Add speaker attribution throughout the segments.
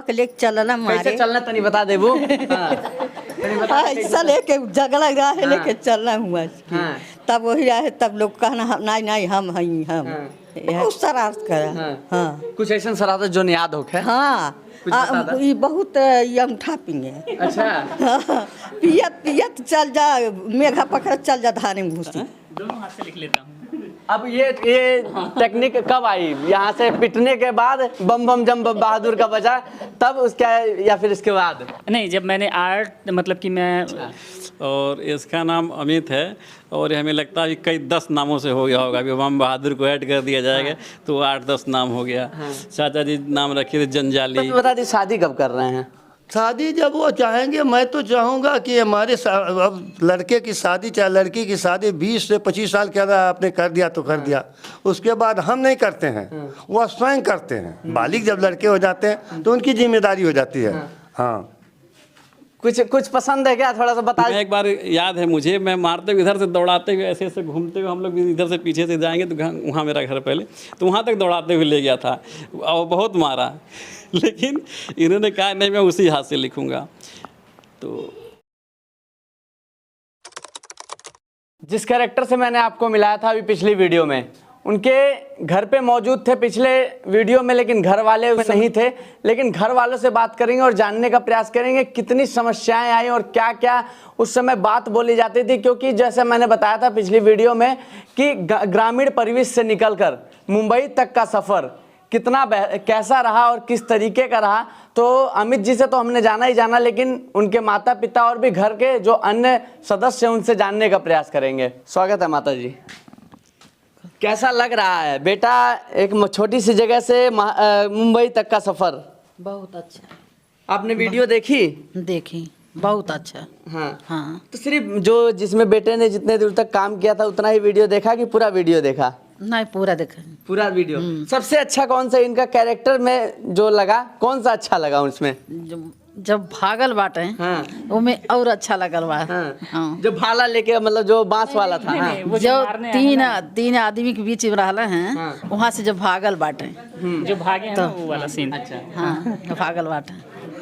Speaker 1: लेके चलना मारे
Speaker 2: कैसे चलना तनी बता देबू। तनी बता दे
Speaker 1: ऐसा लेके जगह रहे लेके चलना हुआ
Speaker 2: हाँ।
Speaker 1: तब वही रहे तब लोग कहना नहीं नहीं हम हई हम बहुत शरारत करा। हाँ
Speaker 2: कुछ ऐसा शरारत जो याद होखे।
Speaker 1: हाँ ये बहुत ये अंगूठा पिए।
Speaker 2: अच्छा
Speaker 1: पियत पियत चल जा मेघा पकड़ चल जा धाने में घुसी।
Speaker 3: दोनों हाथ से लिख लेता हूँ।
Speaker 2: अब ये टेक्निक कब आई? यहाँ से पिटने के बाद बम बम जम बहादुर का बजा तब उसका या फिर इसके बाद?
Speaker 3: नहीं, जब मैंने आर्ट मतलब कि मैं
Speaker 4: और इसका नाम अमित है और हमें लगता है कि कई 10 नामों से हो गया होगा। अभी बम बहादुर को ऐड कर दिया जाएगा तो 8-10 नाम हो गया। चाचा जी नाम रखे थे जंजाली।
Speaker 2: तो बता दी शादी कब कर रहे हैं?
Speaker 5: शादी जब वो चाहेंगे। मैं तो चाहूँगा कि हमारे अब लड़के की शादी चाहे लड़की की शादी 20 से 25 साल के अंदर आपने कर दिया तो कर दिया, उसके बाद हम नहीं करते हैं, वो स्वयं करते हैं। बालिग जब लड़के हो जाते हैं तो उनकी जिम्मेदारी हो जाती है। हाँ
Speaker 2: कुछ पसंद है क्या? थोड़ा सा बता।
Speaker 4: एक बार याद है मुझे, मैं मारते हुए इधर से दौड़ाते हुए ऐसे ऐसे घूमते हुए हम लोग इधर से पीछे से जाएंगे तो वहाँ मेरा घर पहले, तो वहाँ तक दौड़ाते हुए ले गया था और बहुत मारा। लेकिन इन्होंने कहा नहीं मैं उसी हाथ से लिखूंगा। तो
Speaker 2: जिस कैरेक्टर से मैंने आपको मिलाया था अभी पिछली वीडियो में, उनके घर पे मौजूद थे पिछले वीडियो में, लेकिन घर वाले नहीं थे। लेकिन घर वालों से बात करेंगे और जानने का प्रयास करेंगे कितनी समस्याएं आई और क्या क्या उस समय बात बोली जाती थी। क्योंकि जैसे मैंने बताया था पिछली वीडियो में कि ग्रामीण परिवेश से निकलकर मुंबई तक का सफ़र कितना कैसा रहा और किस तरीके का रहा। तो अमित जी से तो हमने जाना ही जाना, लेकिन उनके माता पिता और भी घर के जो अन्य सदस्य हैं उनसे जानने का प्रयास करेंगे। स्वागत है माता जी। कैसा लग रहा है बेटा एक छोटी सी जगह से मुंबई तक का सफर?
Speaker 1: बहुत अच्छा।
Speaker 2: आपने वीडियो देखी?
Speaker 1: देखी, बहुत अच्छा।
Speaker 2: हाँ
Speaker 1: हाँ
Speaker 2: तो सिर्फ जो जिसमें बेटे ने जितने दूर तक काम किया था उतना ही वीडियो देखा कि पूरा वीडियो देखा?
Speaker 1: नहीं पूरा देखा।
Speaker 2: पूरा वीडियो। सबसे अच्छा कौन सा इनका कैरेक्टर में जो लगा, कौन सा अच्छा लगा उसमें?
Speaker 1: जब भागल बाटे
Speaker 2: हाँ
Speaker 1: वो में और अच्छा लगल बा।
Speaker 2: हाँ।
Speaker 1: हाँ।
Speaker 2: जो भाला लेके मतलब जो बांस वाला था। हाँ।
Speaker 3: वो
Speaker 1: जो
Speaker 3: मारने आया ना,
Speaker 1: तीन आदमी के बीच में रहला हैं वहाँ से जब भागल बाटे।
Speaker 3: जो भागे हैं ना वो वाला सीन।
Speaker 2: अच्छा
Speaker 1: हाँ भागल बाटे।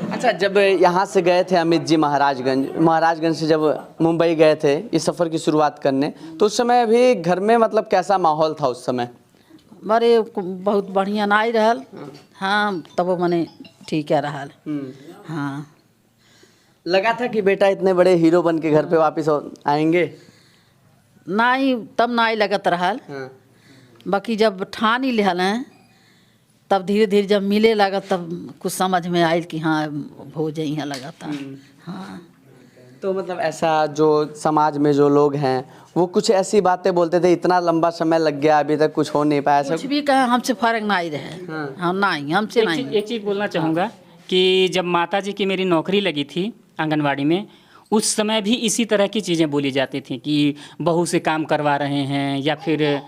Speaker 2: अच्छा, जब यहाँ से गए थे अमित जी महाराजगंज से जब मुंबई गए थे इस सफ़र की शुरुआत करने, तो उस समय भी घर में मतलब कैसा माहौल था उस समय?
Speaker 1: बड़े बहुत बढ़िया नाई रहल। हाँ तब मने ठीक है रहल। हाँ
Speaker 2: लगा था कि बेटा इतने बड़े हीरो बन के घर पे वापस आएंगे?
Speaker 1: नाई तब नाई लगत रहल।
Speaker 2: हाँ।
Speaker 1: बाकी जब ठान ही लिहल हैं तब धीरे धीरे जब मिले लगा तब कुछ समझ में आयल कि हाँ हो जाए यहाँ लगा था। हाँ
Speaker 2: तो मतलब ऐसा जो समाज में जो लोग हैं वो कुछ ऐसी बातें बोलते थे, इतना लंबा समय लग गया अभी तक कुछ हो नहीं पाया,
Speaker 1: कुछ भी कहे हमसे फर्क नहीं रहे। हाँ नहीं हमसे नहीं।
Speaker 3: एक चीज़ बोलना चाहूँगा कि जब माता जी की मेरी नौकरी लगी थी आंगनवाड़ी में, उस समय भी इसी तरह की चीज़ें बोली जाती थी कि बहू से काम करवा रहे हैं, या फिर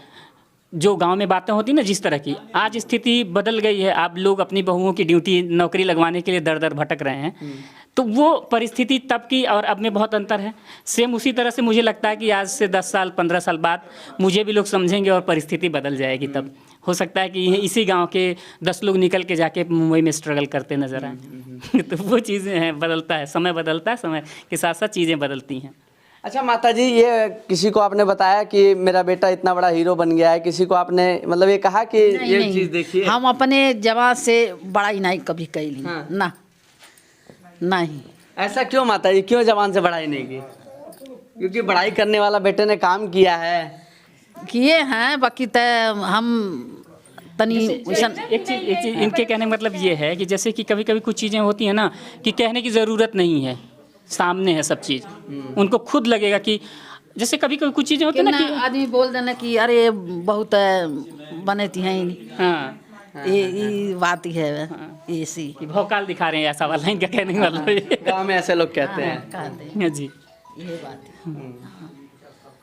Speaker 3: जो गांव में बातें होती ना जिस तरह की। आज स्थिति बदल गई है, आप लोग अपनी बहुओं की ड्यूटी नौकरी लगवाने के लिए दर दर भटक रहे हैं। तो वो परिस्थिति तब की और अब में बहुत अंतर है। सेम उसी तरह से मुझे लगता है कि आज से 10 साल 15 साल बाद मुझे भी लोग समझेंगे और परिस्थिति बदल जाएगी। तब हो सकता है कि इसी गांव के 10 लोग निकल के जाके मुंबई में स्ट्रगल करते नजर आए। तो वो चीज़ें हैं, बदलता है, समय बदलता है, समय के साथ साथ चीज़ें बदलती हैं।
Speaker 2: अच्छा माता जी, ये किसी को आपने बताया कि मेरा बेटा इतना बड़ा हीरो बन गया है? किसी को आपने मतलब ये कहा कि ये चीज़ देखिए?
Speaker 1: हम अपने जवान से बड़ाई नहीं कभी कैली।
Speaker 2: हाँ।
Speaker 1: ना नहीं।
Speaker 2: ऐसा क्यों माता जी, क्यों जवान से बड़ाई नहीं की? क्योंकि बड़ाई करने वाला बेटे ने काम किया है।
Speaker 1: किए हैं बाकी तय हम तनी
Speaker 3: एक चीज़ इनके कहने का मतलब ये है कि जैसे कि कभी कभी कुछ चीज़ें होती हैं ना कि कहने की ज़रूरत नहीं है, सामने है सब चीज़। उनको खुद लगेगा कि जैसे कभी कभी कुछ चीज़ें होती है ना कि
Speaker 1: आदमी बोल देना कि अरे बहुत बनेती हैं।
Speaker 3: हाँ
Speaker 1: ये बात ही है ऐसी
Speaker 3: कि भौकाल दिखा रहे हैं, ऐसा वाला इनका कहने का मतलब ये।
Speaker 2: गाँव में ऐसे लोग कहते हैं।
Speaker 1: कहते हैं
Speaker 3: जी
Speaker 1: ये बात है।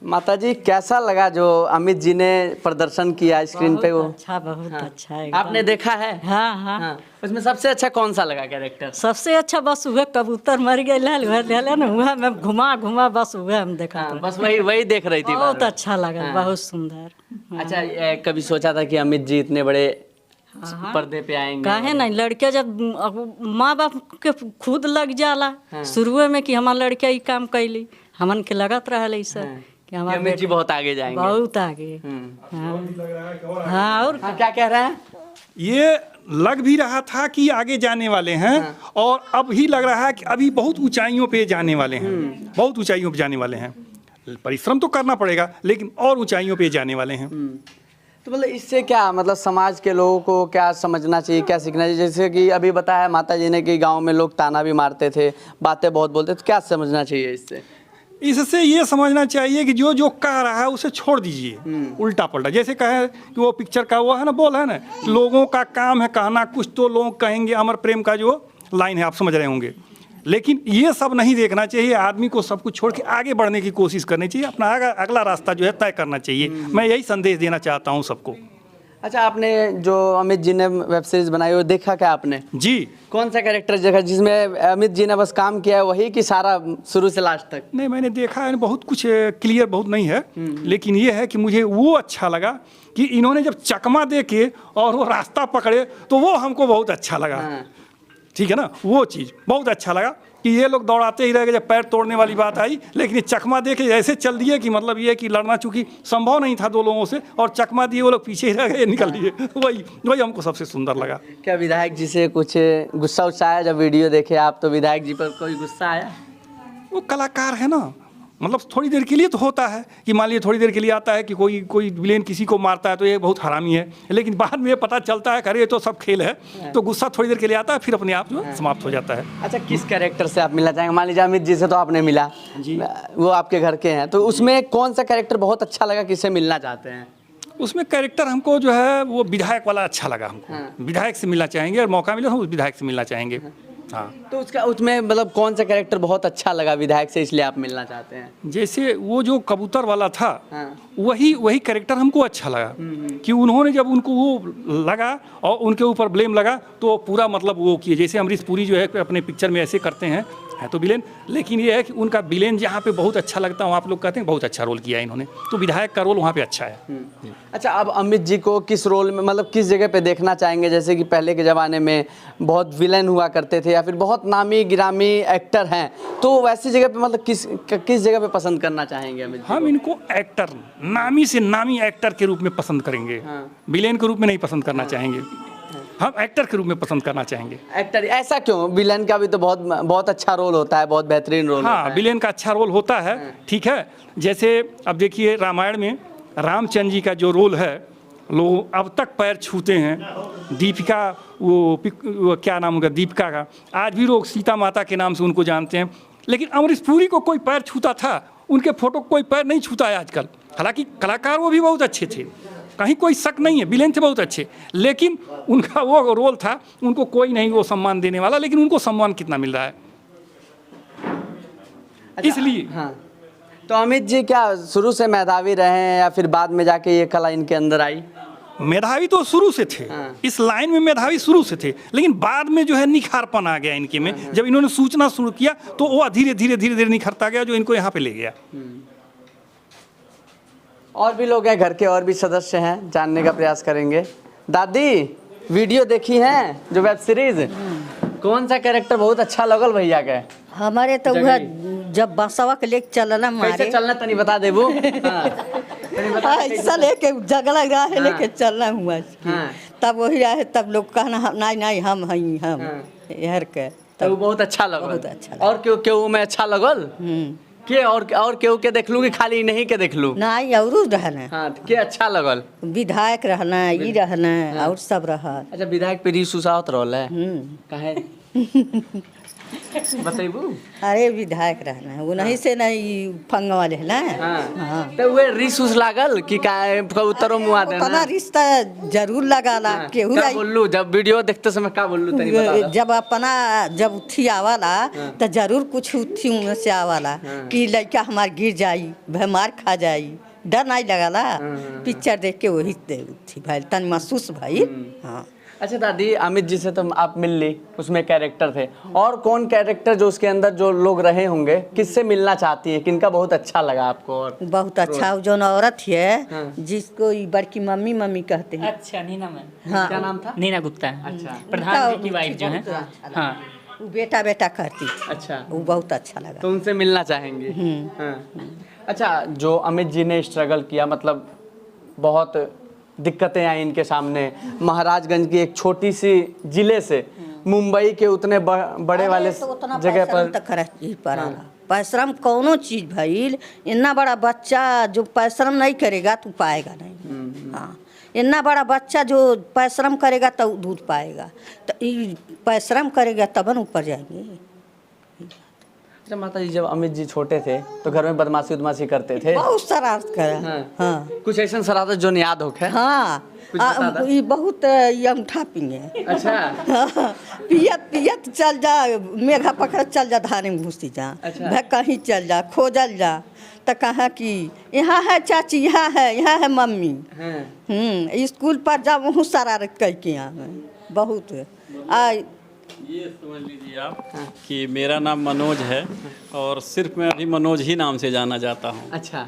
Speaker 2: माता जी कैसा लगा जो अमित जी ने प्रदर्शन किया स्क्रीन पे? वो
Speaker 1: अच्छा बहुत अच्छा है।
Speaker 2: आपने देखा है?
Speaker 1: हाँ हाँ,
Speaker 2: हाँ। उसमें सबसे अच्छा कौन सा लगा कैरेक्टर?
Speaker 1: सबसे अच्छा बस हुआ कबूतर मर गए ना हुआ, मैं घुमा घुमा बस हुआ हम देखा।
Speaker 2: हाँ, बस वही देख रही थी।
Speaker 1: बहुत अच्छा लगा। बहुत सुंदर।
Speaker 2: अच्छा कभी सोचा था कि अमित जी इतने बड़े पर्दे पे आएंगे?
Speaker 6: काहे नहीं, लड़के जब माँ बाप के खुद लग जाला शुरुए में कि हमार लड़के ई काम कैली, हमन के लगत रहल ऐसा कि हमार
Speaker 2: अमित जी बहुत आगे जाएंगे।
Speaker 6: बहुत आगे। हाँ और
Speaker 2: क्या कह रहे हैं?
Speaker 7: ये लग भी रहा था कि आगे जाने वाले हैं और अब ही लग रहा है कि अभी बहुत ऊंचाइयों पे जाने वाले हैं, बहुत ऊंचाइयों पे जाने वाले हैं। परिश्रम तो करना पड़ेगा लेकिन और ऊंचाइयों पे जाने वाले हैं।
Speaker 2: तो मतलब इससे क्या, मतलब समाज के लोगों को क्या समझना चाहिए, क्या सीखना चाहिए? जैसे कि अभी बताया माता जी ने कि गांव में लोग ताना भी मारते थे, बातें बहुत बोलते थे, तो क्या समझना चाहिए इससे?
Speaker 7: इससे ये समझना चाहिए कि जो जो कह रहा है उसे छोड़ दीजिए, उल्टा पलटा। जैसे कहे कि वो पिक्चर का वो है ना, बोल है ना, लोगों का काम है कहना, कुछ तो लोग कहेंगे, अमर प्रेम का जो लाइन है आप समझ रहे होंगे। लेकिन ये सब नहीं देखना चाहिए, आदमी को सब कुछ छोड़ के आगे बढ़ने की कोशिश करनी चाहिए, अपना अगला रास्ता जो है तय करना चाहिए। मैं यही संदेश देना चाहता हूँ सबको।
Speaker 2: अच्छा, आपने जो अमित जी ने वेब सीरीज बनाई वो देखा क्या आपने?
Speaker 7: जी।
Speaker 2: कौन सा कैरेक्टर देखा जिसमें अमित जी ने बस काम किया है वही, कि सारा शुरू से लास्ट तक?
Speaker 7: नहीं, मैंने देखा है, बहुत कुछ क्लियर बहुत नहीं है, लेकिन ये है कि मुझे वो अच्छा लगा कि इन्होंने जब चकमा दे के और वो रास्ता पकड़े तो वो हमको बहुत अच्छा लगा। ठीक है ना, वो चीज़ बहुत अच्छा लगा कि ये लोग दौड़ाते ही रह गए, जब पैर तोड़ने वाली बात आई, लेकिन ये चकमा दे के ऐसे चल दिए कि मतलब ये कि लड़ना चूंकि संभव नहीं था दो लोगों से, और चकमा दिए, वो लोग पीछे ही रह गए, निकल लिए। वही हमको सबसे सुंदर लगा।
Speaker 2: क्या विधायक जी से कुछ गुस्सा उस्सा आया जब वीडियो देखे आप? तो विधायक जी पर कोई गुस्सा आया?
Speaker 7: वो कलाकार है ना, मतलब थोड़ी देर के लिए तो होता है कि मान लीजिए थोड़ी देर के लिए आता है कि कोई विलेन किसी को मारता है तो ये बहुत हरामी है, लेकिन बाद में ये पता चलता है अरे ये तो सब खेल है, तो गुस्सा थोड़ी देर के लिए आता है, फिर अपने आप जो समाप्त हो जाता है।
Speaker 2: अच्छा, किस कैरेक्टर से आप मिलना चाहेंगे? मान लीजिए अमित जी से तो आपने मिला जी, वो आपके घर के हैं, तो उसमें कौन सा कैरेक्टर बहुत अच्छा लगा, किससे मिलना चाहते हैं?
Speaker 7: उसमें कैरेक्टर हमको जो है वो विधायक वाला अच्छा लगा हमको। विधायक से मिलना चाहेंगे, और मौका मिले तो उस विधायक से मिलना चाहेंगे। हाँ,
Speaker 2: तो उसमें मतलब कौन सा कैरेक्टर बहुत अच्छा लगा विधायक से, इसलिए आप मिलना चाहते हैं?
Speaker 7: जैसे वो जो कबूतर वाला था, वही कैरेक्टर हमको अच्छा लगा कि उन्होंने जब उनको वो लगा और उनके ऊपर ब्लेम लगा तो पूरा मतलब वो किए। जैसे अमरीश पुरी जो है अपने पिक्चर में ऐसे करते हैं, है तो विलेन, लेकिन ये है कि उनका विलेन जहाँ पे बहुत अच्छा लगता है वहाँ आप लोग कहते हैं बहुत अच्छा रोल किया है इन्होंने, तो विधायक का रोल वहाँ पे अच्छा है।
Speaker 2: अच्छा, अब अमित जी को किस रोल में, मतलब किस जगह पे देखना चाहेंगे? जैसे कि पहले के ज़माने में बहुत विलेन हुआ करते थे या फिर बहुत नामी गिरामी एक्टर हैं, तो वैसी जगह पे मतलब किस जगह पे पसंद करना चाहेंगे अमित जी?
Speaker 7: हम इनको एक्टर, नामी से नामी एक्टर के रूप में पसंद करेंगे, विलेन के रूप में नहीं पसंद करना चाहेंगे, हम एक्टर के रूप में पसंद करना चाहेंगे।
Speaker 2: एक्टर, ऐसा क्यों? विलेन का भी तो बहुत अच्छा रोल होता है, बहुत बेहतरीन रोल होता है।
Speaker 7: हाँ, विलेन का अच्छा रोल होता है, ठीक है। जैसे अब देखिए रामायण में रामचंद्र जी का जो रोल है, लोग अब तक पैर छूते हैं। दीपिका, वो क्या नाम होगा, दीपिका का, आज भी लोग सीता माता के नाम से उनको जानते हैं, लेकिन अमरीश पुरी को कोई पैर छूता था? उनके फोटो कोई पैर नहीं छूता है आजकल। हालांकि कलाकार वो भी बहुत अच्छे थे, कहीं कोई शक नहीं है, विलेन थे बहुत अच्छे, लेकिन उनका वो रोल था, उनको कोई नहीं वो सम्मान देने वाला, लेकिन उनको सम्मान कितना मिल रहा है।
Speaker 2: अच्छा,
Speaker 7: इसलिए
Speaker 2: हाँ, तो अमित जी क्या शुरू से मेधावी रहे हैं या फिर बाद में जाके ये कला इनके अंदर आई?
Speaker 7: मेधावी तो शुरू से थे, इस लाइन में मेधावी शुरू से थे, लेकिन बाद में जो है निखारपन आ गया इनके में। जब इन्होंने सूचना शुरू किया तो वो धीरे धीरे निखरता गया, जो इनको यहाँ पे ले गया।
Speaker 2: और भी लोग हैं घर के, और भी सदस्य हैं, जानने का प्रयास करेंगे। दादी, वीडियो देखी है जो वेब सीरीज, कौन सा कैरेक्टर बहुत अच्छा लगल भैया के?
Speaker 8: हमारे तो वह जब बसवा के लेके चलना
Speaker 2: कैसे
Speaker 8: मारे
Speaker 2: चलना तनी बता देबू?
Speaker 8: ऐसा लेके जगला रहा लेके चलना हुआ, तब वही रहे, तब लोग कहना नहीं हम हई हम यार के,
Speaker 2: तो वो बहुत अच्छा लगल।
Speaker 8: बहुत अच्छा
Speaker 2: और क्यों में अच्छा लगल के? और क्यों के देख लूँ कि खाली नहीं के देख लूँ?
Speaker 8: नहीं, और रहना,
Speaker 2: हाँ, के अच्छा लगल?
Speaker 8: विधायक रहना, ये रहना और सब रहा।
Speaker 2: अच्छा, विधायक पे रीस उसावत रहल है, काहे बताइबू?
Speaker 8: अरे विधायक रहना, वो नहीं से नहीं फंग वाले है ना।
Speaker 2: हाँ, तो वो रीस उस लागल कि कबूतरों मुआ देना?
Speaker 8: अपना रिश्ता जरूर लगाला, केहू
Speaker 2: क्या बोलू जब वीडियो देखते समय, क्या बोलू तनी बता दो।
Speaker 8: जब अपना जब उठी आवाला तो जरूर कुछ उठी उनमें से आवाला कि लड़का हमार गिर जाई, मार खा जाई, डर नहीं लगाला। पिक्चर देख के वही उठी भाई, तन महसूस भाई। हाँ,
Speaker 2: अच्छा दादी, अमित जी से तो आप मिल ली, उसमें कैरेक्टर थे, और कौन कैरेक्टर जो उसके अंदर जो लोग रहे होंगे, किससे मिलना चाहती है, किनका बहुत अच्छा लगा आपको? और
Speaker 8: बहुत अच्छा जो औरत है जिसको ये बड़की मम्मी मम्मी कहते हैं।
Speaker 3: अच्छा, नीना मैम।
Speaker 8: हाँ,
Speaker 2: क्या नाम था?
Speaker 3: नीना गुप्ता।
Speaker 2: अच्छा।
Speaker 3: प्रधान जी की वाइफ जो है। हाँ,
Speaker 8: वो बेटा बेटा करती थी।
Speaker 2: अच्छा,
Speaker 8: वो बहुत अच्छा लगा।
Speaker 2: तो उनसे मिलना चाहेंगे? हाँ। अच्छा, जो अमित जी ने स्ट्रगल किया, मतलब बहुत दिक्कतें आई इनके सामने, महाराजगंज की एक छोटी सी जिले से मुंबई के उतने बड़े वाले जगह पर
Speaker 8: परिश्रम कौनो चीज भइल, इतना बड़ा बच्चा जो परिश्रम नहीं करेगा तो पाएगा नहीं। हाँ, इतना बड़ा बच्चा जो परिश्रम करेगा तो दूध पाएगा, तो ये परिश्रम करेगा तब न ऊपर जाएंगे।
Speaker 2: अच्छा माता जी, जब अमित जी छोटे थे तो घर में बदमाशी उदमाशी करते थे?
Speaker 8: बहुत शरारत करा।
Speaker 2: हाँ।
Speaker 8: हाँ,
Speaker 2: कुछ ऐसा शरारत जो याद हो?
Speaker 8: हाँ, ये बहुत ये अंगूठा पिए।
Speaker 2: अच्छा।
Speaker 8: पियत पियत चल जा, मेघा पकड़ चल जा, धाने में घुसी जा।
Speaker 2: अच्छा।
Speaker 8: भाई कहीं चल जा, खोजल जा, तो कहा कि यहाँ है चाची, यहाँ है मम्मी। स्कूल पर जा, वहाँ शरारत करके आवे बहुत।
Speaker 4: ये समझ लीजिए आप कि मेरा नाम मनोज है और सिर्फ मैं अभी मनोज ही नाम से जाना जाता हूँ।
Speaker 2: अच्छा।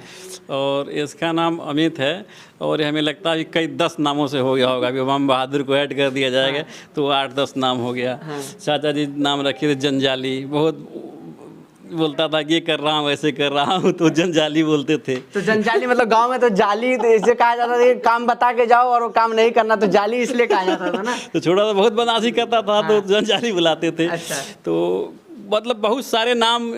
Speaker 4: और इसका नाम अमित है, और हमें लगता है कि कई 10 नामों से हो गया होगा। अभी बम बहादुर को ऐड कर दिया जाएगा तो 8-10 नाम हो गया। चाचा जी नाम रखे थे जंजाली, बहुत बोलता था कि ये कर रहा हूँ वैसे कर रहा हूँ, तो जंजाली बोलते थे।
Speaker 2: तो जंजाली मतलब गांव में तो जाली इसे कहा जाता था कि काम बता के जाओ और वो काम नहीं करना, तो जाली इसलिए कहा जाता था ना।
Speaker 4: तो छोटा सा बहुत बदमाशी करता था तो जंजाली बुलाते थे।
Speaker 2: अच्छा।
Speaker 4: तो मतलब बहुत सारे नाम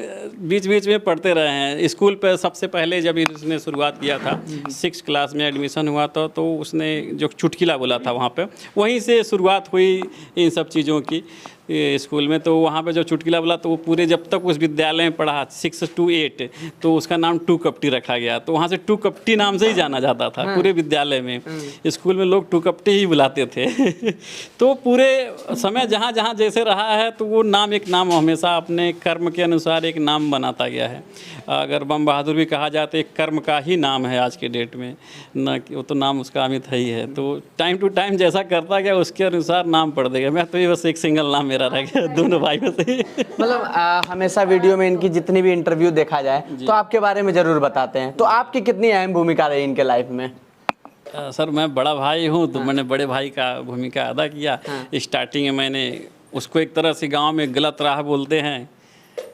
Speaker 4: बीच बीच में पढ़ते रहे हैं। स्कूल पर सबसे पहले जब इसने शुरुआत किया था, 6 क्लास में एडमिशन हुआ था, तो उसने जो चुटकिला बोला था वहाँ पे, वहीं से शुरुआत हुई इन सब चीज़ों की स्कूल में। तो वहाँ पे जो चुटकिला बोला तो वो पूरे जब तक उस विद्यालय में पढ़ा 6 to 8, तो उसका नाम टू कपटी रखा गया। तो वहाँ से टू कपटी नाम से ही जाना जाता था पूरे विद्यालय में। स्कूल में लोग टू कपटी ही बुलाते थे। तो पूरे समय जहाँ जहाँ जैसे रहा है, तो वो नाम एक नाम हमेशा अपने कर्म के अनुसार एक नाम बनाता गया है। अगर बम बहादुर भी कहा जाए तो एक कर्म का ही नाम है आज के डेट में, न कि वो तो नाम उसका अमित है ही है। तो टाइम टू टाइम जैसा करता गया उसके अनुसार नाम पड़ देगा। मैं तो ये बस एक सिंगल नाम मेरा रह गया दोनों भाइयों से।
Speaker 2: मतलब हमेशा वीडियो में इनकी जितनी भी इंटरव्यू देखा जाए तो आपके बारे में ज़रूर बताते हैं, तो आपकी कितनी अहम भूमिका रही इनके लाइफ में?
Speaker 4: सर मैं बड़ा भाई हूँ, तो मैंने बड़े भाई का भूमिका अदा किया। स्टार्टिंग में मैंने उसको एक तरह से गाँव में गलत राह बोलते हैं,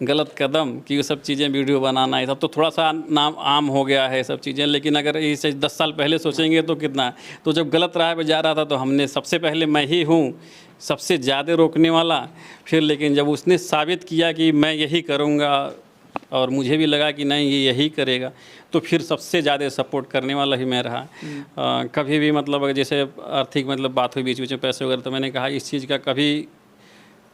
Speaker 4: गलत कदम, कि ये सब चीज़ें वीडियो बनाना ये सब तो थोड़ा सा नाम आम हो गया है सब चीज़ें। लेकिन अगर इसे 10 साल पहले सोचेंगे तो कितना, तो जब गलत राह पे जा रहा था तो हमने सबसे पहले मैं ही हूँ सबसे ज़्यादा रोकने वाला। फिर लेकिन जब उसने साबित किया कि मैं यही करूँगा और मुझे भी लगा कि नहीं ये यही करेगा, तो फिर सबसे ज़्यादा सपोर्ट करने वाला ही मैं रहा। कभी भी मतलब अगर जैसे आर्थिक मतलब बात हुई बीच बीच में पैसे वगैरह, तो मैंने कहा इस चीज़ का कभी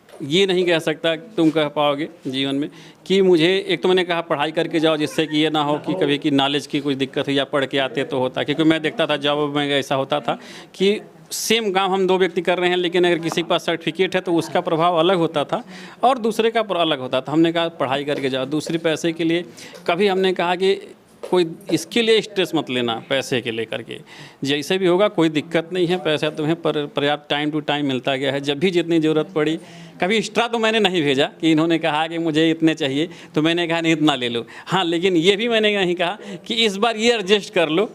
Speaker 4: ये नहीं कह सकता तुम कह पाओगे जीवन में कि मुझे, एक तो मैंने कहा पढ़ाई करके जाओ जिससे कि ये ना हो कि कभी की नॉलेज की कुछ दिक्कत हो या पढ़ के आते तो होता। क्योंकि मैं देखता था जॉब में ऐसा होता था कि सेम काम हम 2 व्यक्ति कर रहे हैं, लेकिन अगर किसी के पास सर्टिफिकेट है तो उसका प्रभाव अलग होता था और दूसरे का अलग होता था। हमने कहा पढ़ाई करके जाओ, दूसरी पैसे के लिए कभी हमने कहा कि कोई इसके लिए स्ट्रेस मत लेना पैसे के लेकर के, जैसे भी होगा कोई दिक्कत नहीं है, पैसा तुम्हें पर्याप्त टाइम टू टाइम मिलता गया है। जब भी जितनी ज़रूरत पड़ी, कभी एक्स्ट्रा तो मैंने नहीं भेजा कि इन्होंने कहा कि मुझे इतने चाहिए तो मैंने कहा नहीं इतना ले लो। हाँ, लेकिन ये भी मैंने नहीं कहा कि इस बार ये एडजस्ट कर लो,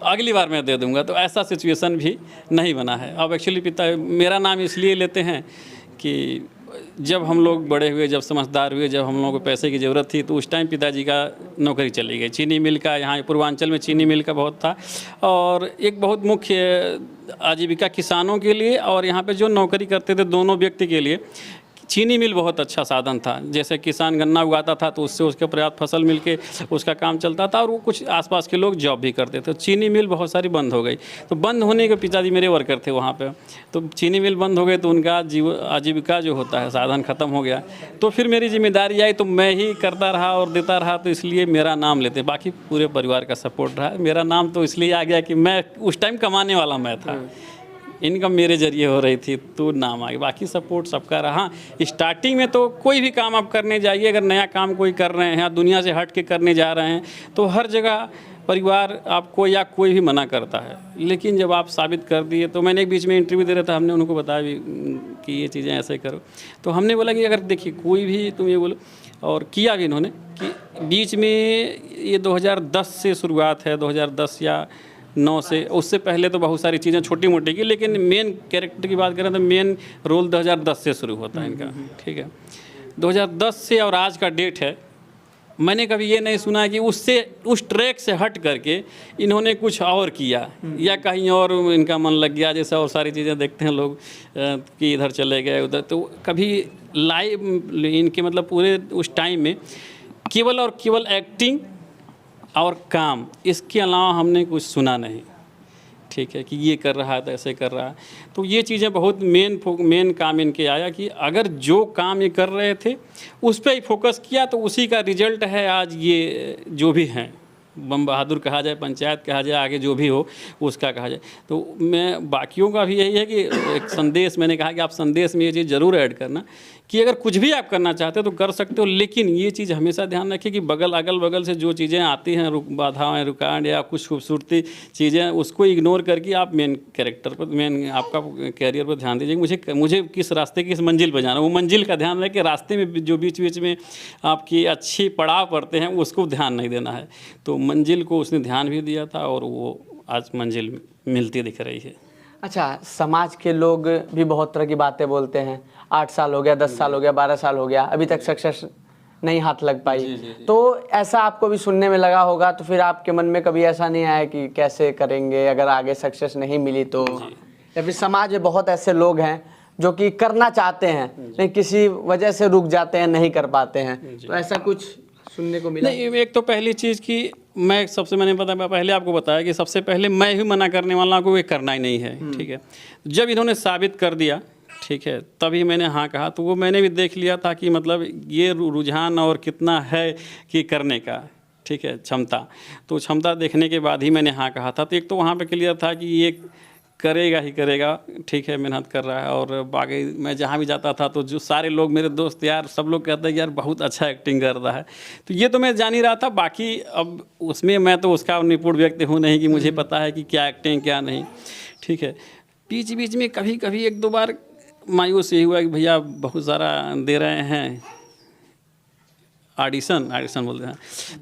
Speaker 4: अगली बार मैं दे दूंगा। तो ऐसा सिचुएशन भी नहीं बना है। अब एक्चुअली पिता मेरा नाम इसलिए लेते हैं कि जब हम लोग बड़े हुए, जब समझदार हुए, जब हम लोगों को पैसे की ज़रूरत थी, तो उस टाइम पिताजी का नौकरी चली गई। चीनी मिल का, यहाँ पूर्वांचल में चीनी मिल का बहुत था और एक बहुत मुख्य आजीविका किसानों के लिए और यहाँ पे जो नौकरी करते थे दोनों व्यक्ति के लिए चीनी मिल बहुत अच्छा साधन था। जैसे किसान गन्ना उगाता था तो उससे उसके पर्याप्त फसल मिल के उसका काम चलता था और वो कुछ आसपास के लोग जॉब भी करते थे। चीनी मिल बहुत सारी बंद हो गई, तो बंद होने के पिताजी मेरे वर्कर थे वहाँ पे, तो चीनी मिल बंद हो गई तो उनका आजीविका जो होता है साधन ख़त्म हो गया। तो फिर मेरी जिम्मेदारी आई तो मैं ही करता रहा और देता रहा, तो इसलिए मेरा नाम लेते। बाकी पूरे परिवार का सपोर्ट रहा। मेरा नाम तो इसलिए आ गया कि मैं उस टाइम कमाने वाला मैं था, इनकम मेरे जरिए हो रही थी तो नाम आ गया। बाकी सपोर्ट सबका रहा। स्टार्टिंग में तो कोई भी काम आप करने जाइए, अगर नया काम कोई कर रहे हैं, दुनिया से हट के करने जा रहे हैं, तो हर जगह परिवार आपको या कोई भी मना करता है। लेकिन जब आप साबित कर दिए, तो मैंने एक बीच में इंटरव्यू दे रहा था, हमने उनको बताया भी कि ये चीज़ें ऐसे करो, तो हमने बोला कि अगर देखिए कोई भी तुम ये बोलो, और किया भी इन्होंने कि बीच में ये 2010 से शुरुआत है, 2010 या 9 से, उससे पहले तो बहुत सारी चीज़ें छोटी मोटी की, लेकिन मेन कैरेक्टर की बात करें तो मेन रोल 2010 से शुरू होता है इनका, ठीक है। 2010 से और आज का डेट है, मैंने कभी ये नहीं सुना कि उससे उस ट्रैक से हट करके इन्होंने कुछ और किया या कहीं और इनका मन लग गया, जैसे और सारी चीज़ें देखते हैं लोग कि इधर चले गए उधर, तो कभी लाइव इनके मतलब पूरे उस टाइम में केवल और केवल एक्टिंग और काम, इसके अलावा हमने कुछ सुना नहीं, ठीक है, कि ये कर रहा है तो ऐसे कर रहा है। तो ये चीज़ें बहुत मेन काम इनके आया कि अगर जो काम ये कर रहे थे उस पर ही फोकस किया तो उसी का रिजल्ट है आज ये जो भी हैं, बम बहादुर कहा जाए, पंचायत कहा जाए, आगे जो भी हो उसका कहा जाए। तो मैं बाकियों का भी यही है कि एक संदेश, मैंने कहा कि आप संदेश में ये चीज़ ज़रूर ऐड करना कि अगर कुछ भी आप करना चाहते हो तो कर सकते हो, लेकिन ये चीज़ हमेशा ध्यान रखिए कि अगल बगल से जो चीज़ें आती हैं, बाधाएं, रुकावट या कुछ खूबसूरती चीज़ें, उसको इग्नोर करके आप मेन कैरेक्टर पर, मेन आपका कैरियर पर ध्यान दीजिए। मुझे किस रास्ते की, किस मंजिल पर जाना, वो मंजिल का ध्यान रखें, रास्ते में जो बीच में आपकी अच्छी पड़ाव पड़ते हैं उसको ध्यान नहीं देना है। तो मंजिल को उसने ध्यान भी दिया था और वो आज मंजिल मिलती दिख रही है।
Speaker 2: अच्छा, समाज के लोग भी बहुत तरह की बातें बोलते हैं, 8 साल हो गया, 10 साल हो गया, 12 साल हो गया, अभी तक सक्सेस नहीं हाथ लग पाई। तो ऐसा आपको भी सुनने में लगा होगा, तो फिर आपके मन में कभी ऐसा नहीं आया कि कैसे करेंगे अगर आगे सक्सेस नहीं मिली तो? या फिर समाज में बहुत ऐसे लोग हैं जो कि करना चाहते हैं लेकिन किसी वजह से रुक जाते हैं, नहीं कर पाते हैं, तो ऐसा कुछ सुनने को मिला?
Speaker 4: नहीं, एक तो पहली चीज़ कि मैंने पहले आपको बताया कि सबसे पहले मैं ही मना करने वाला को ये करना ही नहीं है, ठीक है। जब इन्होंने साबित कर दिया, ठीक है, तभी मैंने हाँ कहा। तो वो मैंने भी देख लिया था कि मतलब ये रुझान और कितना है कि करने का, ठीक है, क्षमता। तो क्षमता देखने के बाद ही मैंने हाँ कहा था। तो एक तो वहाँ पे क्लियर था कि ये करेगा ही करेगा, ठीक है, मेहनत कर रहा है। और बाकी मैं जहाँ भी जाता था तो जो सारे लोग, मेरे दोस्त यार, सब लोग कहते हैं कि यार बहुत अच्छा एक्टिंग कर रहा है। तो ये तो मैं जान ही रहा था। बाकी अब उसमें मैं तो उसका निपुण व्यक्ति हूँ नहीं कि मुझे पता है कि क्या एक्टिंग क्या नहीं, ठीक है। बीच में कभी 1-2 बार मायूस ये हुआ कि भैया बहुत सारा दे रहे हैं ऑडिशन बोलते हैं,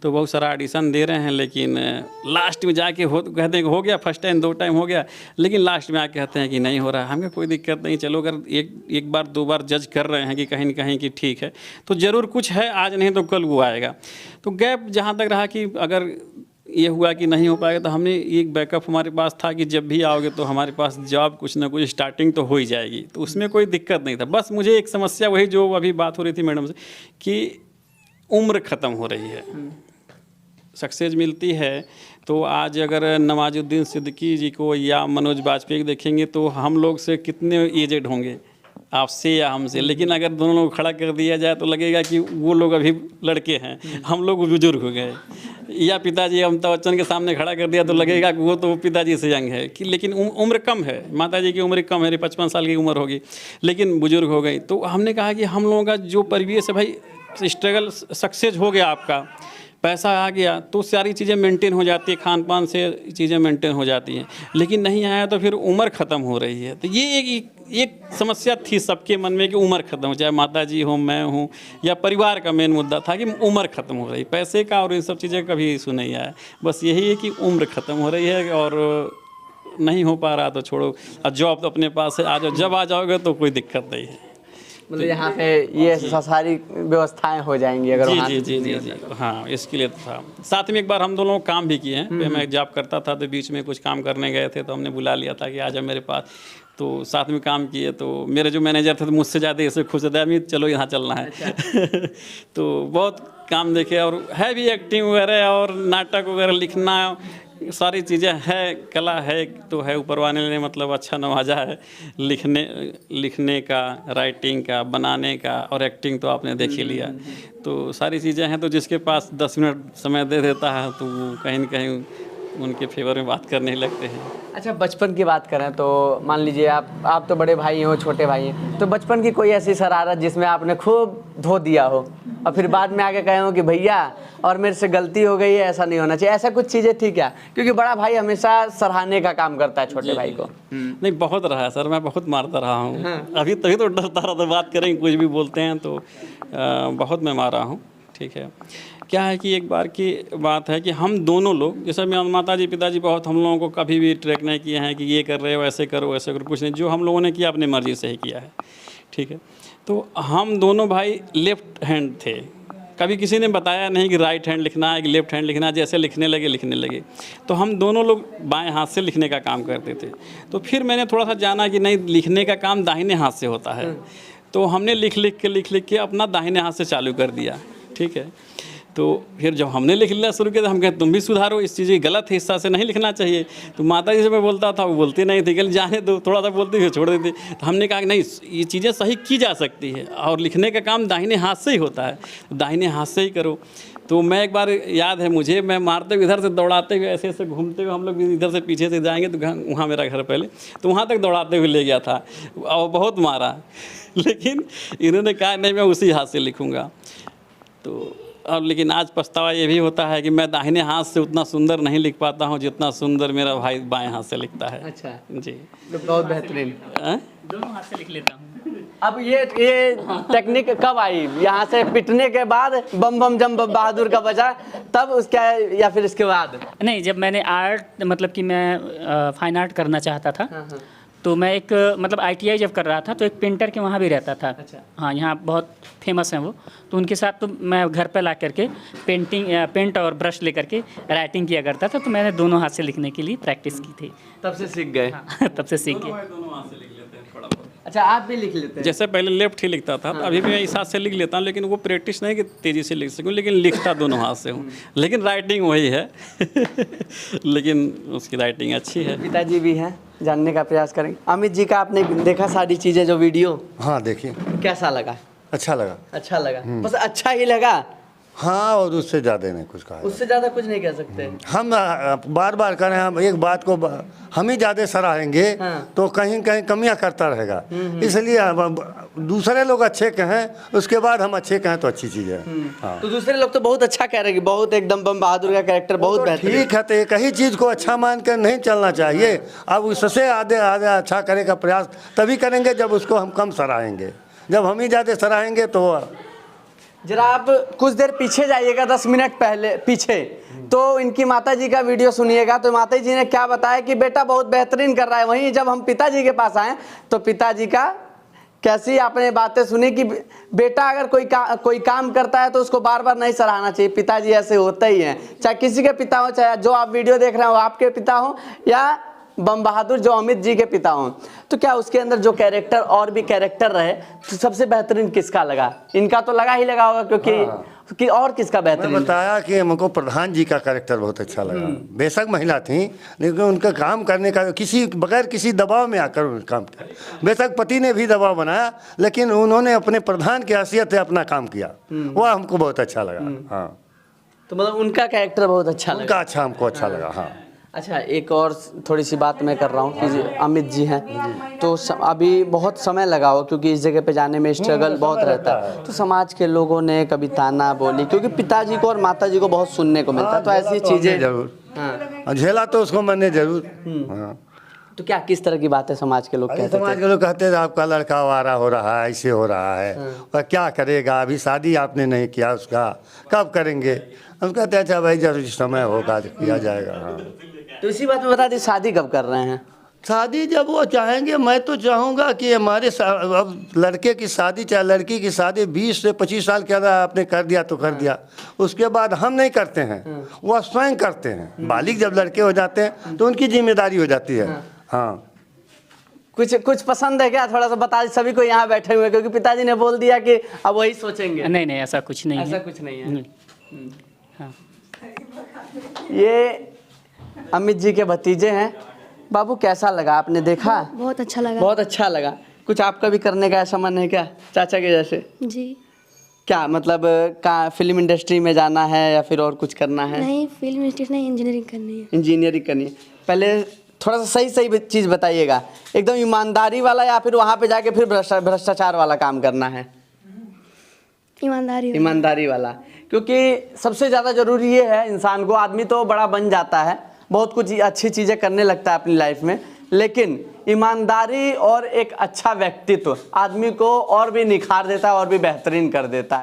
Speaker 4: तो बहुत सारा ऑडिशन दे रहे हैं, लेकिन लास्ट में जाके कहते हैं कि हो गया, फर्स्ट टाइम 2 टाइम हो गया, लेकिन लास्ट में आके कहते हैं कि नहीं हो रहा है। हमें कोई दिक्कत नहीं, चलो अगर एक बार 2 बार जज कर रहे हैं कि कहीं न कहीं कि ठीक है, तो ज़रूर कुछ है, आज नहीं तो कल वो आएगा। तो गैप जहाँ तक रहा कि अगर ये हुआ कि नहीं हो पाएगा, तो हमने एक बैकअप हमारे पास था कि जब भी आओगे तो हमारे पास जॉब कुछ ना कुछ स्टार्टिंग तो हो ही जाएगी, तो उसमें कोई दिक्कत नहीं था। बस मुझे एक समस्या, वही जो अभी बात हो रही थी मैडम से, कि उम्र ख़त्म हो रही है। सक्सेस मिलती है तो आज अगर नवाजुद्दीन सिद्दीकी जी को या मनोज बाजपेयी को देखेंगे तो हम लोग से कितने एजेड होंगे, आपसे या हमसे, लेकिन अगर दोनों लोग खड़ा कर दिया जाए तो लगेगा कि वो लोग अभी लड़के हैं, हम लोग बुजुर्ग हो गए। या पिताजी अमिताभ बच्चन के सामने खड़ा कर दिया तो लगेगा कि वो तो पिताजी से यंग है, कि लेकिन उम्र कम है, माताजी की उम्र कम है, 55 साल की उम्र होगी, लेकिन बुजुर्ग हो गई। तो हमने कहा कि हम लोगों का जो परिवेश है भाई, स्ट्रगल सक्सेस हो गया, आपका पैसा आ गया तो सारी चीज़ें मेंटेन हो जाती है, खान पान से चीज़ें मेंटेन हो जाती हैं, लेकिन नहीं आया तो फिर उम्र ख़त्म हो रही है। तो ये एक समस्या थी सबके मन में कि उम्र ख़त्म हो, चाहे माता जी हो, मैं हूँ, या परिवार का मेन मुद्दा था कि उम्र ख़त्म हो रही। पैसे का और इन सब चीज़ें कभी इशू नहीं आया, बस यही है कि उम्र ख़त्म हो रही है और नहीं हो पा रहा तो छोड़ो, जॉब तो अपने पास है, आ जाओ, जब आ जाओगे तो कोई दिक्कत नहीं है।
Speaker 2: मतलब यहाँ पे ये सारी व्यवस्थाएं हो जाएंगी अगर
Speaker 4: जी, हाँ, इसके लिए था। साथ में एक बार हम दोनों काम भी किए हैं। मैं जॉब करता था तो बीच में कुछ काम करने गए थे, तो हमने बुला लिया था कि आ जाओ मेरे पास, तो साथ में काम किए। तो मेरे जो मैनेजर थे तो मुझसे ज़्यादा ऐसे खुश थे, अमित चलो यहाँ चलना है। अच्छा। तो बहुत काम देखे, और है भी एक्टिंग वगैरह और नाटक वगैरह लिखना, सारी चीज़ें है, कला है तो है, ऊपर वाले ने मतलब अच्छा नवाजा है। लिखने का, राइटिंग का, बनाने का, और एक्टिंग तो आपने देख ही लिया। तो सारी चीज़ें हैं, तो जिसके पास 10 मिनट समय दे देता है तो वो कहीं न कहीं उनके फेवर में बात करने लगते हैं।
Speaker 2: अच्छा, बचपन की बात करें तो मान लीजिए आप तो बड़े भाई हो, छोटे भाई हैं, तो बचपन की कोई ऐसी शरारत जिसमें आपने खूब धो दिया हो और फिर बाद में आके कहे हो कि भैया और मेरे से गलती हो गई है, ऐसा नहीं होना चाहिए, ऐसा कुछ चीज़ें थी क्या? क्योंकि बड़ा भाई हमेशा सराहने का काम करता है छोटे भाई को।
Speaker 4: नहीं, बहुत रहा है सर, मैं बहुत मारता रहा हूँ। अभी तभी तो डरता रहा था, बात करेंगे कुछ भी बोलते हैं तो बहुत मैं मारा हूँ। ठीक है, क्या है कि एक बार की बात है कि हम दोनों लोग, जैसे मेरे माता जी पिताजी बहुत हम लोगों को कभी भी ट्रैक नहीं किए हैं कि ये कर रहे हो, ऐसे करो वैसे करो, कुछ नहीं। जो हम लोगों ने किया अपनी मर्ज़ी से ही किया है। ठीक है, तो हम दोनों भाई लेफ्ट हैंड थे। कभी किसी ने बताया नहीं कि राइट हैंड लिखना है कि लेफ्ट हैंड लिखना है, जैसे लिखने लगे। तो हम दोनों लोग बाएं हाथ से लिखने का काम करते थे। तो फिर मैंने थोड़ा सा जाना कि नहीं, लिखने का काम दाहिने हाथ से होता है। तो हमने लिख लिख के अपना दाहिने हाथ से चालू कर दिया। ठीक है, तो फिर जब हमने लिख लिया शुरू किया तो हम कहते तुम भी सुधारो, इस चीज़ गलत है, इस तरह से नहीं लिखना चाहिए। तो माता जी से मैं बोलता था, वो बोलती नहीं थी, कल जाने दो, थोड़ा सा बोलती थी, छोड़ देती। तो हमने कहा कि नहीं, ये चीज़ें सही की जा सकती है और लिखने का काम दाहिने हाथ से ही होता है, दाहिने हाथ से ही करो। तो मैं एक बार याद है मुझे, मैं मारते हुए इधर से दौड़ाते हुए ऐसे ऐसे घूमते हुए, हम लोग इधर से पीछे से जाएंगे तो वहाँ मेरा घर पहले, तो वहाँ तक दौड़ाते हुए ले गया था और बहुत मारा। लेकिन इन्होंने कहा नहीं, मैं उसी हाथ से लिखूँगा। तो और लेकिन आज पछतावा ये भी होता है कि मैं दाहिने हाथ से उतना सुंदर नहीं लिख पाता हूँ जितना सुंदर मेरा भाई बाएं हाथ से लिखता है।
Speaker 2: अच्छा
Speaker 4: जी,
Speaker 2: तो बहुत बेहतरीन।
Speaker 3: दोनों हाथ से लिख लेता हूँ।
Speaker 2: अब ये टेक्निक कब आई? यहाँ से पिटने के बाद बम बम जम बहादुर का बजा तब उसका, या फिर इसके बाद?
Speaker 3: नहीं, जब मैंने आर्ट, मतलब कि मैं फाइन आर्ट करना चाहता था, तो मैं एक मतलब ITI जब कर रहा था तो एक पेंटर के वहाँ भी रहता था।
Speaker 2: अच्छा।
Speaker 3: हाँ, यहाँ बहुत फेमस हैं वो, तो उनके साथ तो मैं घर पे ला करके पेंट और ब्रश लेकर के राइटिंग किया करता था। तो मैंने दोनों हाथ से लिखने के लिए प्रैक्टिस की थी।
Speaker 2: तब से सीख गए?
Speaker 3: हाँ, तब से सीख गए।
Speaker 4: दोनों हाथ से लिख लेते हैं थोड़ा बहुत।
Speaker 2: अच्छा, आप भी लिख लेते हैं?
Speaker 4: जैसे पहले लेफ्ट ही लिखता था, अभी भी मैं इस हाथ से लिख लेता हूँ, लेकिन वो प्रैक्टिस नहीं कि तेज़ी से लिख सकूँ, लेकिन लिखता दोनों हाथ से हूँ। लेकिन राइटिंग वही है लेकिन उसकी राइटिंग अच्छी है।
Speaker 2: पिताजी भी हैं, जानने का प्रयास करेंगे। अमित जी का आपने देखा सारी चीज़ें, जो वीडियो?
Speaker 5: हाँ देखिए,
Speaker 2: कैसा लगा?
Speaker 5: अच्छा लगा।
Speaker 2: अच्छा लगा, बस अच्छा ही लगा?
Speaker 5: हाँ, और उससे ज़्यादा नहीं कुछ कहा।
Speaker 2: उससे ज़्यादा कुछ नहीं कह सकते।
Speaker 5: हम बार बार करें, हम एक बात को हम ही ज़्यादा सराहेंगे तो कहीं कहीं कमियां करता रहेगा। इसलिए दूसरे लोग अच्छे कहें, उसके बाद हम अच्छे कहें तो अच्छी चीज़ है। हाँ,
Speaker 2: तो दूसरे लोग तो बहुत अच्छा कह रहे हैं कि बहुत एकदम बम बहादुर का कैरेक्टर बहुत बेहतरीन।
Speaker 5: ठीक है, तो एक ही चीज़ को अच्छा मान कर नहीं चलना चाहिए। अब उससे आधे आधे अच्छा करने का प्रयास तभी करेंगे जब उसको हम कम सराहेंगे। जब हम ही ज़्यादा सराहेंगे तो
Speaker 2: जरा आप कुछ देर पीछे जाइएगा, 10 मिनट पहले पीछे, तो इनकी माता जी का वीडियो सुनिएगा। तो माता जी ने क्या बताया कि बेटा बहुत बेहतरीन कर रहा है। वहीं जब हम पिताजी के पास आए तो पिताजी का कैसी आपने बातें सुनी कि बेटा अगर कोई काम करता है तो उसको बार बार नहीं सराहना चाहिए। पिताजी ऐसे होते ही हैं, चाहे किसी के पिता हो, चाहे जो आप वीडियो देख रहे हो आपके पिता हो, या बम बहादुर जो अमित जी के पिता हों। तो क्या उसके अंदर जो कैरेक्टर और भी कैरेक्टर रहे तो सबसे बेहतरीन किसका लगा? इनका तो लगा ही लगा होगा, क्योंकि कि और किसका बेहतरीन?
Speaker 5: मैंने बताया कि हमको प्रधान जी का कैरेक्टर बहुत अच्छा लगा। बेशक महिला थी, लेकिन उनका काम करने का बगैर किसी दबाव में आकर काम किया। बेशक पति ने भी दबाव बनाया, लेकिन उन्होंने अपने प्रधान की हैसियत से अपना काम किया। वह हमको बहुत अच्छा लगा। हाँ,
Speaker 2: तो मतलब उनका कैरेक्टर बहुत अच्छा लगा।
Speaker 5: उनका अच्छा हमको अच्छा लगा। हाँ,
Speaker 2: अच्छा, एक और थोड़ी सी बात मैं कर रहा हूँ कि अमित जी हैं, तो अभी बहुत समय लगा हो क्योंकि इस जगह पे जाने में स्ट्रगल बहुत रहता है। तो समाज के लोगों ने कभी ताना बोली, क्योंकि पिताजी को और माता जी को बहुत सुनने को मिलता है, तो ऐसी चीज़ें
Speaker 5: जरूर झेला तो उसको मैंने जरूर। हाँ,
Speaker 2: तो क्या किस तरह की बातें समाज के लोग कहते थे?
Speaker 5: समाज के लोग कहते थे आपका लड़का आवारा हो रहा है, ऐसे हो रहा है, और क्या करेगा, अभी शादी आपने नहीं किया उसका, कब करेंगे? हम कहते अच्छा भाई जब समय होगा तो किया जाएगा। हाँ,
Speaker 2: तो इसी बात में बता दी, शादी कब कर रहे हैं?
Speaker 5: शादी जब वो चाहेंगे। मैं तो चाहूँगा कि हमारे अब लड़के की शादी चाहे लड़की की शादी 20 से 25 साल के अंदर आपने कर दिया तो कर दिया, उसके बाद हम नहीं करते हैं, वह स्वयं करते हैं। बालिग जब लड़के हो जाते हैं तो उनकी जिम्मेदारी हो जाती है। हाँ,
Speaker 3: कुछ
Speaker 2: पसंद है क्या? थोड़ा सा बता दी सभी को यहाँ बैठे हुए, क्योंकि पिताजी ने बोल दिया कि अब वही सोचेंगे।
Speaker 3: नहीं नहीं, ऐसा कुछ नहीं
Speaker 2: ऐसा
Speaker 3: है।
Speaker 2: कुछ नहीं है।
Speaker 3: हाँ।
Speaker 2: ये अमित जी के भतीजे हैं। बाबू कैसा लगा, आपने देखा?
Speaker 9: बहुत अच्छा लगा।
Speaker 2: बहुत अच्छा लगा। कुछ आपका भी करने का ऐसा मन है क्या चाचा के जैसे?
Speaker 9: जी।
Speaker 2: क्या मतलब कहाँ फिल्म इंडस्ट्री में जाना है या फिर और कुछ करना है?
Speaker 9: नहीं, फिल्म इंडस्ट्री नहीं, इंजीनियरिंग करनी है।
Speaker 2: इंजीनियरिंग करनी है। पहले थोड़ा सा सही सही चीज़ बताइएगा, एकदम ईमानदारी वाला या फिर वहाँ पे जाके फिर भ्रष्टाचार वाला काम करना है? ईमानदारी वाला, क्योंकि सबसे ज़्यादा ज़रूरी ये है इंसान को, आदमी तो बड़ा बन जाता है, बहुत कुछ अच्छी चीज़ें करने लगता है अपनी लाइफ में, लेकिन ईमानदारी और एक अच्छा व्यक्तित्व आदमी को और भी निखार देता है और भी बेहतरीन कर देता है।